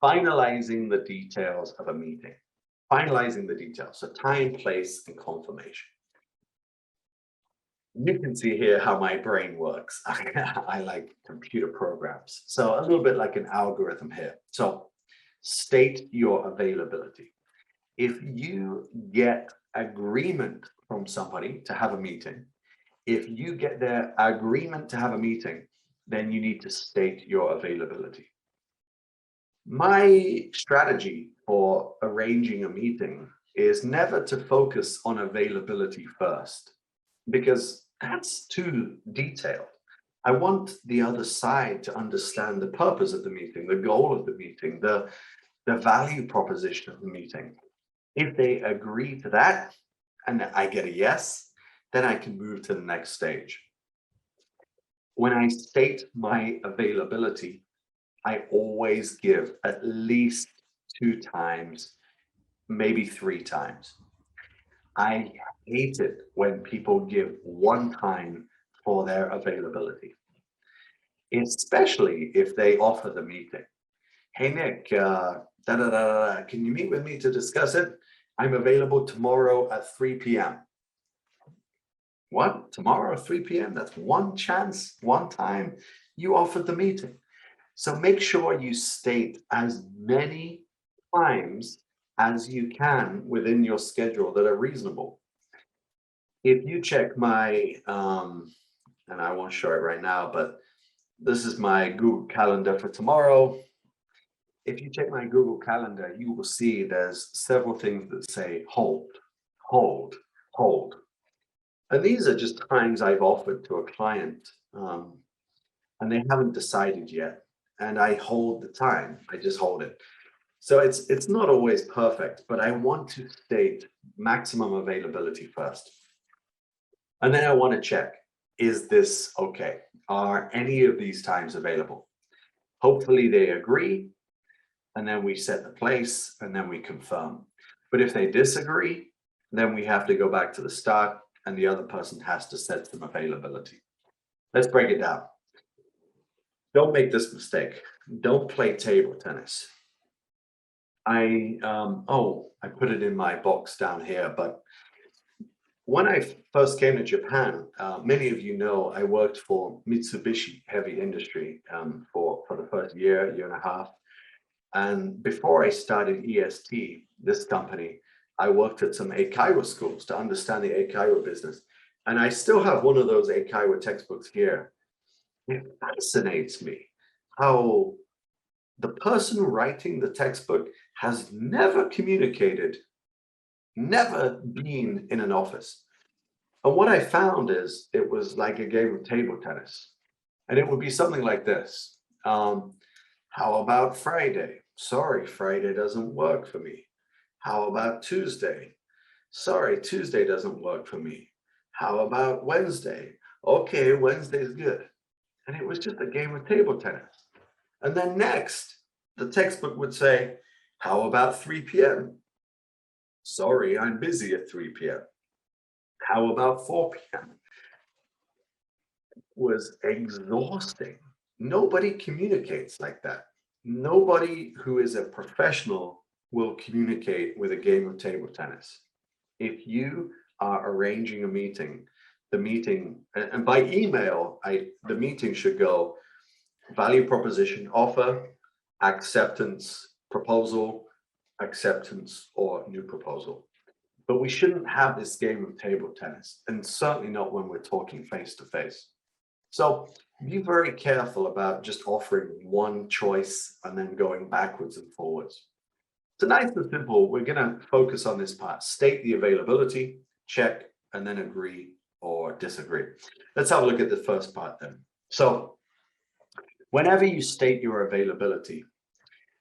finalizing the details of a meeting. Finalizing the details, so time, place, and confirmation. You can see here how my brain works. I like computer programs. So a little bit like an algorithm here. So state your availability. If you get agreement from somebody to have a meeting, if you get their agreement to have a meeting, then you need to state your availability. My strategy for arranging a meeting is never to focus on availability first, because that's too detailed. I want the other side to understand the purpose of the meeting, the goal of the meeting, the value proposition of the meeting. If they agree to that and I get a yes, then I can move to the next stage. When I state my availability, I always give at least 2 times, maybe 3 times. I hate it when people give 1 time for their availability, especially if they offer the meeting. Hey, Nick, can you meet with me to discuss it? I'm available tomorrow at 3 p.m. What? Tomorrow at 3 p.m.? That's 1 chance, 1 time you offered the meeting. So make sure you state as many times as you can within your schedule that are reasonable. If you check my, and I won't show it right now, but this is my Google Calendar for tomorrow. If you check my Google Calendar, you will see there's several things that say hold, hold, hold. And these are just times I've offered to a client, and they haven't decided yet. And I hold the time, I just hold it. So it's not always perfect, but I want to state maximum availability first. And then I want to check, is this okay? Are any of these times available? Hopefully they agree, and then we set the place, and then we confirm. But if they disagree, then we have to go back to the start, and the other person has to set some availability. Let's break it down. Don't make this mistake. Don't play table tennis. I put it in my box down here, but when I first came to Japan, many of you know I worked for Mitsubishi Heavy Industry for the first year and a half. And before I started EST, this company, I worked at some eikaiwa schools to understand the eikaiwa business. And I still have one of those eikaiwa textbooks here. It fascinates me how the person writing the textbook has never communicated, never been in an office. And what I found is it was like a game of table tennis. And it would be something like this. How about Friday? Sorry, Friday doesn't work for me. How about Tuesday? Sorry, Tuesday doesn't work for me. How about Wednesday? Okay, Wednesday's good. And it was just a game of table tennis. And then next, the textbook would say, how about 3 p.m.? Sorry, I'm busy at 3 p.m. How about 4 p.m.? It was exhausting. Nobody communicates like that. Nobody who is a professional will communicate with a game of table tennis. If you are arranging a meeting, the meeting, and by email, the meeting should go value proposition, offer, acceptance, proposal, acceptance, or new proposal. But we shouldn't have this game of table tennis, and certainly not when we're talking face to face. So be very careful about just offering one choice and then going backwards and forwards. So nice and simple, we're going to focus on this part. State the availability, check, and then agree or disagree. Let's have a look at the first part then. So whenever you state your availability,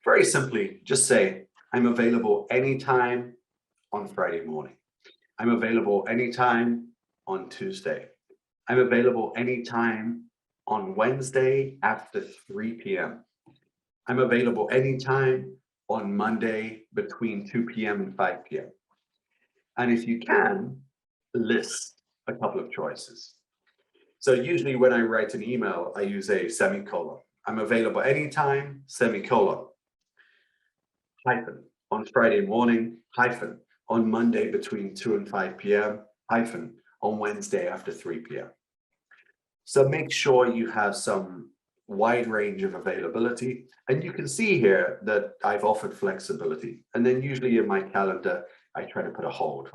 very simply, just say, I'm available anytime on Friday morning. I'm available anytime on Tuesday. I'm available anytime on Wednesday after 3 p.m. I'm available anytime on Monday between 2 p.m. and 5 p.m. And if you can, list a couple of choices. So usually when I write an email, I use a semicolon. I'm available anytime, semicolon. hyphen, on Friday morning, hyphen, on Monday between 2 and 5 p.m., hyphen, on Wednesday after 3 p.m. So make sure you have some wide range of availability. And you can see here that I've offered flexibility. And then usually in my calendar, I try to put a hold.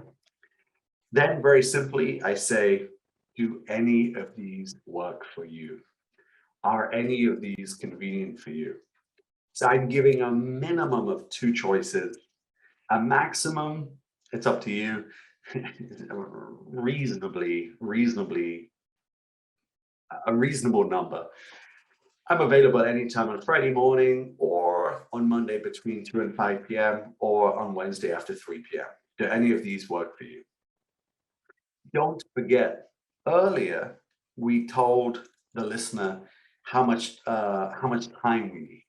Then very simply, I say, do any of these work for you? Are any of these convenient for you? So I'm giving a minimum of 2 choices. A maximum, it's up to you, a reasonable number. I'm available anytime on Friday morning or on Monday between 2 and 5 p.m. or on Wednesday after 3 p.m. Do any of these work for you? Don't forget, earlier we told the listener how much time we need.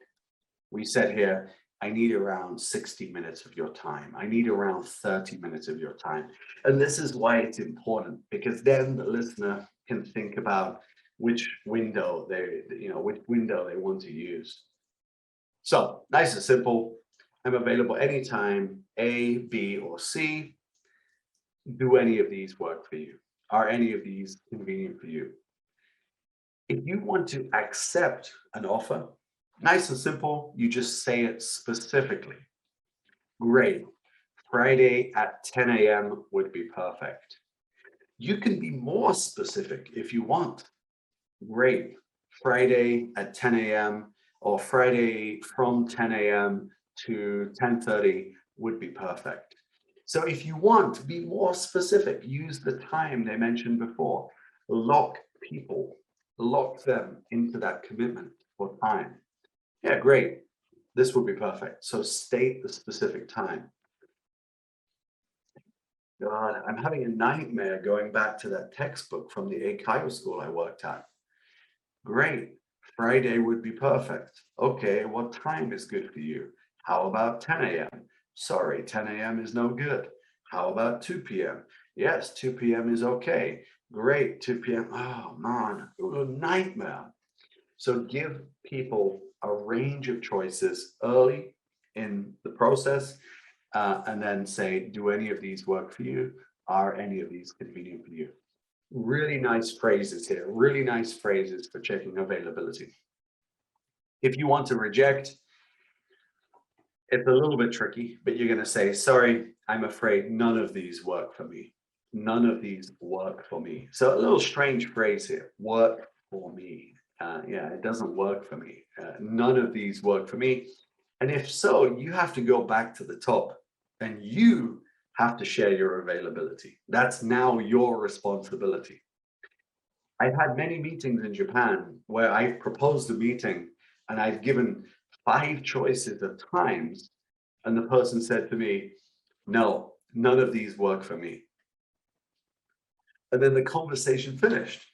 We said here, I need around 60 minutes of your time. I need around 30 minutes of your time. And this is why it's important, because then the listener can think about which window they want to use. So nice and simple. I'm available anytime, A, B, or C. Do any of these work for you? Are any of these convenient for you? If you want to accept an offer, nice and simple, you just say it specifically. Great. Friday at 10 a.m. would be perfect. You can be more specific if you want. Great. Friday at 10 a.m. or Friday from 10 a.m. to 10:30 would be perfect. So if you want to be more specific, use the time they mentioned before. Lock them into that commitment for time. Yeah, great. This would be perfect. So state the specific time. God, I'm having a nightmare going back to that textbook from the eikaiwa school I worked at. Great. Friday would be perfect. Okay, what time is good for you? How about 10 a.m.? Sorry, 10 a.m. is no good. How about 2 p.m.? Yes, 2 p.m. is okay. Great, 2 p.m. Oh man, it was a nightmare. So give people a range of choices early in the process, and then say, do any of these work for you? Are any of these convenient for you? Really nice phrases here, really nice phrases for checking availability. If you want to reject, it's a little bit tricky, but you're going to say, sorry, I'm afraid none of these work for me. None of these work for me. So a little strange phrase here, work for me. Yeah, it doesn't work for me. None of these work for me. And if so, you have to go back to the top and you have to share your availability. That's now your responsibility. I've had many meetings in Japan where I've proposed a meeting and I've given 5 choices of times, and the person said to me, no, none of these work for me. And then the conversation finished.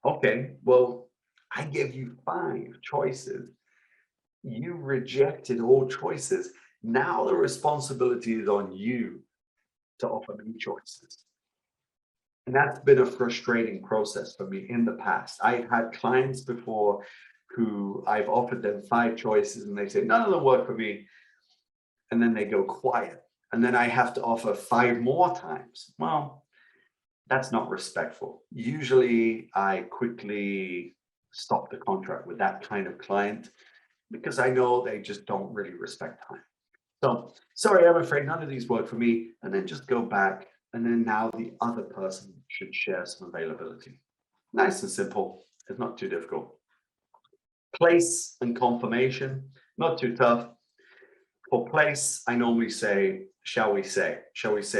Okay, well, I gave you 5 choices. You rejected all choices. Now the responsibility is on you to offer me choices. And that's been a frustrating process for me in the past. I've had clients before who I've offered them 5 choices and they say, none of them work for me. And then they go quiet. And then I have to offer 5 more times. Well, that's not respectful. Usually I quickly stop the contract with that kind of client because I know they just don't really respect time. So, sorry, I'm afraid none of these work for me. And then just go back. And then now the other person should share some availability. Nice and simple. It's not too difficult. Place and confirmation, not too tough. For place, I normally say, shall we say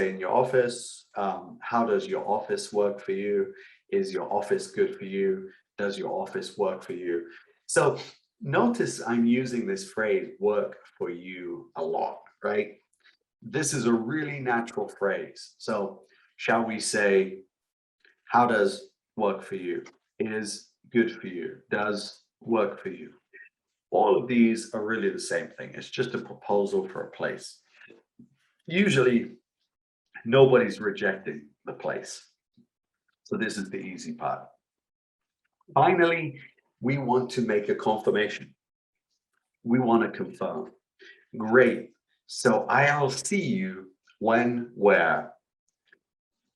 in your office? How does your office work for you? Is your office good for you? Does your office work for you? So notice I'm using this phrase, work for you, a lot, right? This is a really natural phrase. So shall we say, how does work for you? Is good for you? Does work for you? All of these are really the same thing. It's just a proposal for a place. Usually nobody's rejecting the place. So this is the easy part. Finally, we want to make a confirmation. We want to confirm. Great. So I'll see you when, where,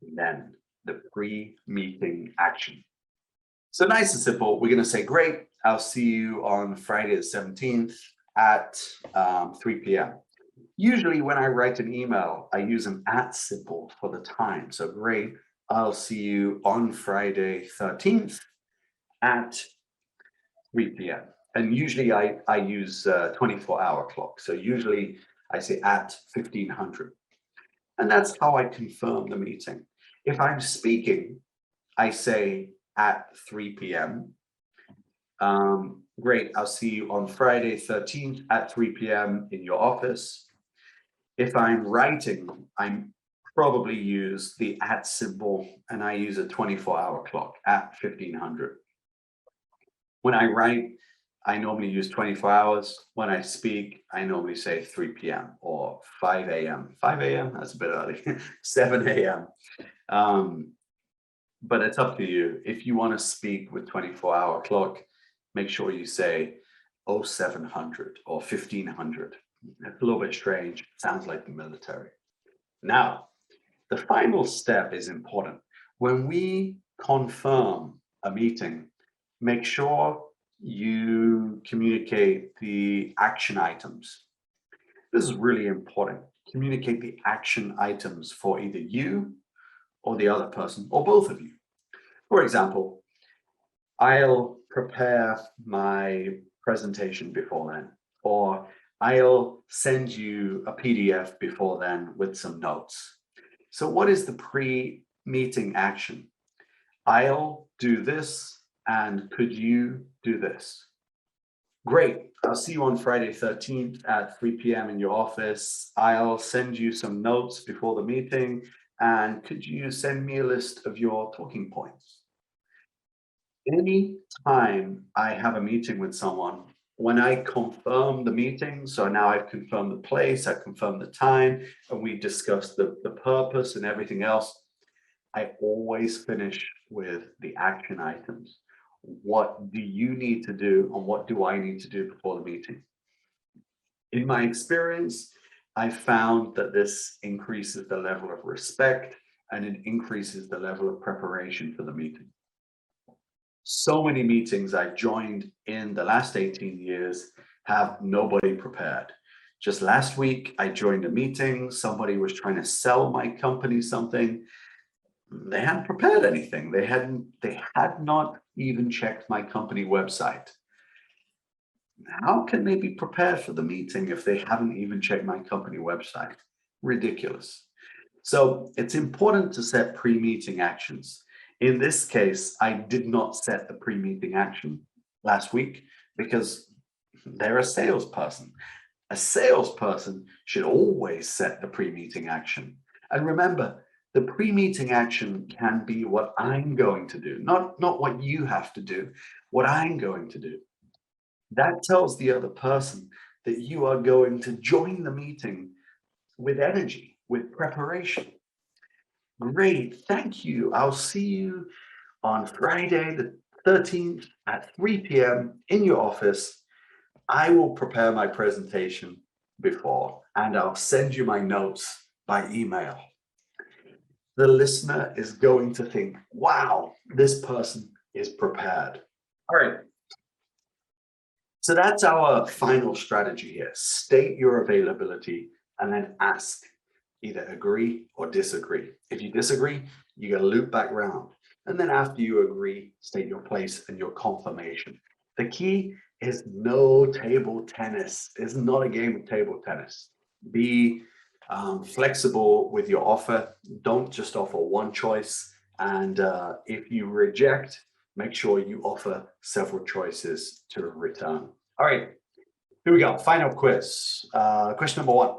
then the pre-meeting action. So nice and simple. We're going to say, great, I'll see you on Friday the 17th at 3 p.m. Usually when I write an email, I use an @ symbol for the time. So great, I'll see you on Friday 13th at 3 p.m. And usually I use 24-hour clock. So usually I say at 1500. And that's how I confirm the meeting. If I'm speaking, I say at 3 p.m. Great, I'll see you on Friday 13th at 3 p.m. in your office. If I'm writing, I'm probably use the @ symbol and I use a 24-hour clock at 1500. When I write, I normally use 24 hours. When I speak, I normally say 3 p.m. or 5 a.m. 5 a.m., that's a bit early, 7 a.m. But it's up to you. If you want to speak with 24-hour clock, make sure you say 0700 or 1500. It's a little bit strange. Sounds like the military. Now, the final step is important. When we confirm a meeting, make sure you communicate the action items. This is really important. Communicate the action items for either you or the other person or both of you. For example, I'll prepare my presentation before then, or I'll send you a PDF before then with some notes. So what is the pre-meeting action? I'll do this, and could you do this? Great, I'll see you on Friday 13th at 3 p.m. in your office. I'll send you some notes before the meeting, and could you send me a list of your talking points? Any time I have a meeting with someone, when I confirm the meeting, so now I've confirmed the place, I've confirmed the time, and we discussed the purpose and everything else, I always finish with the action items. What do you need to do and what do I need to do before the meeting? In my experience, I found that this increases the level of respect and it increases the level of preparation for the meeting. So many meetings I've joined in the last 18 years have nobody prepared. Just last week, I joined a meeting. Somebody was trying to sell my company something. They hadn't prepared anything. They had not even checked my company website. How can they be prepared for the meeting if they haven't even checked my company website? Ridiculous. So it's important to set pre-meeting actions. In this case, I did not set the pre-meeting action last week because they're a salesperson. A salesperson should always set the pre-meeting action. And remember, the pre-meeting action can be what I'm going to do, not what you have to do, what I'm going to do. That tells the other person that you are going to join the meeting with energy, with preparation. Great, thank you. I'll see you on Friday the 13th at 3 p.m. in your office. I will prepare my presentation before and I'll send you my notes by email. The listener is going to think, wow, this person is prepared. All right. So that's our final strategy here. State your availability and then ask, either agree or disagree. If you disagree, you got to loop back round. And then after you agree, state your place and your confirmation. The key is no table tennis. It's not a game of table tennis. Be flexible with your offer. Don't just offer one choice. And if you reject, make sure you offer several choices to return. All right, here we go. Final quiz. Question number 1.